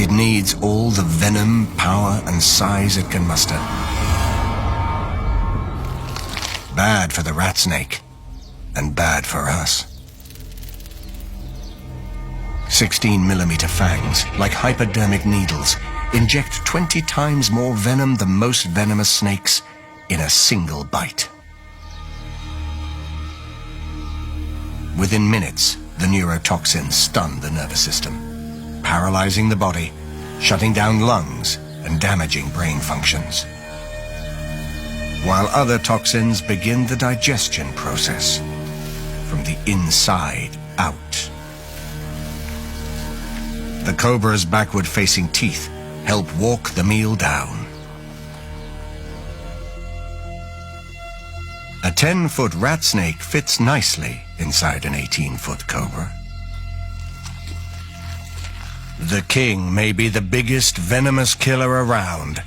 It needs all the venom, power, and size it can muster. Bad for the rat snake, and bad for us. 16mm fangs, like hypodermic needles, inject 20 times more venom than most venomous snakes in a single bite. Within minutes, the neurotoxins stun the nervous system, paralyzing the body, shutting down lungs, and damaging brain functions. While other toxins begin the digestion process from the inside out. The cobra's backward-facing teeth help walk the meal down. A 10-foot rat snake fits nicely inside an 18-foot cobra. The king may be the biggest venomous killer around,